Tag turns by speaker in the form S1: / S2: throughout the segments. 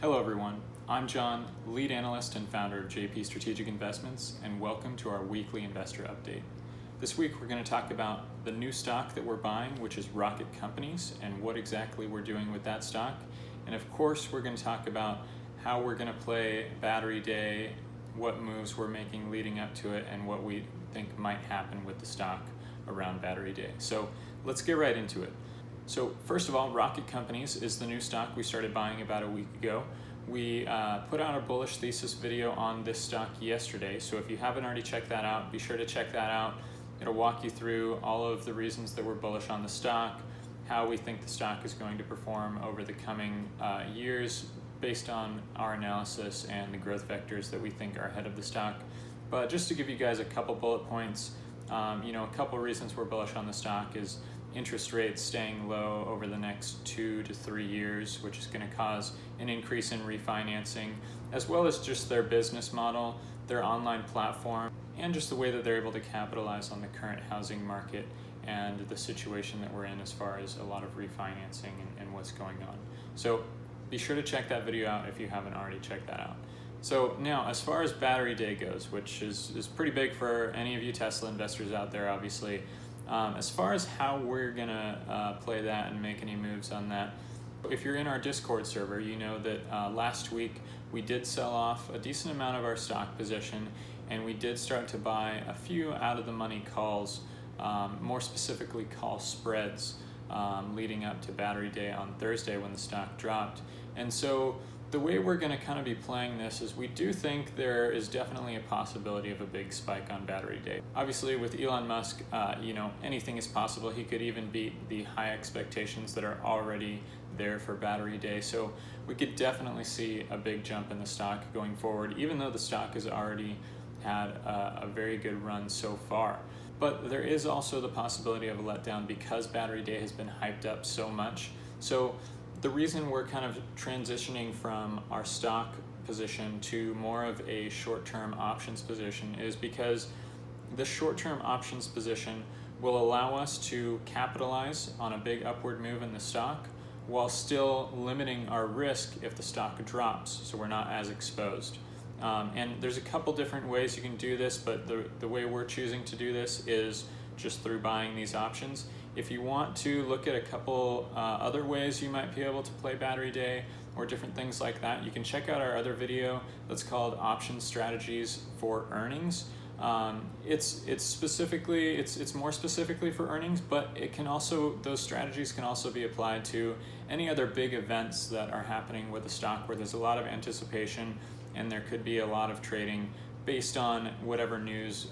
S1: Hello everyone, I'm John, lead analyst and founder of JP Strategic Investments, and welcome to our weekly investor update. This week we're going to talk about the new stock that we're buying, which is Rocket Companies, and what exactly we're doing with that stock. And of course we're going to talk about how we're going to play Battery Day, what moves we're making leading up to it, and what we think might happen with the stock around Battery Day. So let's get right into it. So first of all, Rocket Companies is the new stock we started buying about a week ago. We put out a bullish thesis video on this stock yesterday, so if you haven't already checked that out, be sure to check that out. It'll walk you through all of the reasons that we're bullish on the stock, how we think the stock is going to perform over the coming years based on our analysis and the growth vectors that we think are ahead of the stock. But just to give you guys a couple bullet points, a couple reasons we're bullish on the stock is interest rates staying low over the next 2 to 3 years, which is going to cause an increase in refinancing, as well as just their business model, their online platform, and just the way that they're able to capitalize on the current housing market and the situation that we're in as far as a lot of refinancing and what's going on. So be sure to check that video out if you haven't already checked that out. So now, as far as Battery Day goes, which is pretty big for any of you Tesla investors out there, obviously, as far as how we're gonna play that and make any moves on that, if you're in our Discord server, you know that last week we did sell off a decent amount of our stock position, and we did start to buy a few out-of-the-money calls, more specifically call spreads, leading up to Battery Day on Thursday when the stock dropped. And so the way we're going to kind of be playing this is we do think there is definitely a possibility of a big spike on Battery Day. Obviously with Elon Musk, anything is possible. He could even beat the high expectations that are already there for Battery Day. So we could definitely see a big jump in the stock going forward, even though the stock has already had a very good run so far. But there is also the possibility of a letdown because Battery Day has been hyped up so much. So the reason we're kind of transitioning from our stock position to more of a short-term options position is because the short-term options position will allow us to capitalize on a big upward move in the stock while still limiting our risk if the stock drops, so we're not as exposed. And there's a couple different ways you can do this, but the way we're choosing to do this is just through buying these options. If you want to look at a couple other ways you might be able to play Battery Day or different things like that, you can check out our other video that's called Option Strategies for Earnings. It's more specifically for earnings, but those strategies can also be applied to any other big events that are happening with the stock where there's a lot of anticipation and there could be a lot of trading based on whatever news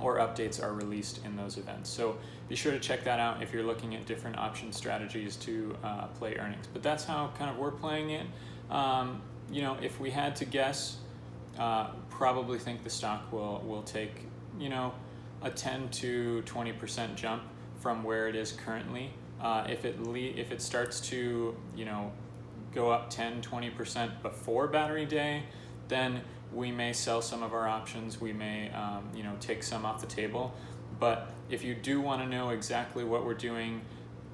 S1: or updates are released in those events. So be sure to check that out if you're looking at different option strategies to play earnings. But that's how kind of we're playing it. If we had to guess, probably think the stock will take a 10 to 20% jump from where it is currently. If it starts to go up 10-20% before Battery Day, then we may sell some of our options. We may take some off the table. But if you do want to know exactly what we're doing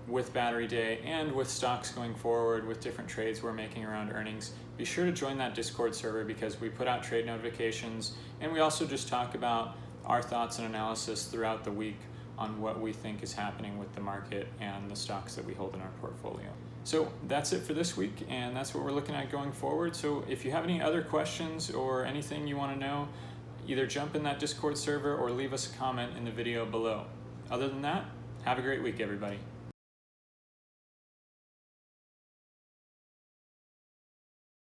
S1: with Battery Day and with stocks going forward with different trades we're making around earnings, be sure to join that Discord server because we put out trade notifications, and we also just talk about our thoughts and analysis throughout the week on what we think is happening with the market and the stocks that we hold in our portfolio. So that's it for this week, and that's what we're looking at going forward. So if you have any other questions or anything you want to know, either jump in that Discord server or leave us a comment in the video below. Other than that, have a great week, everybody.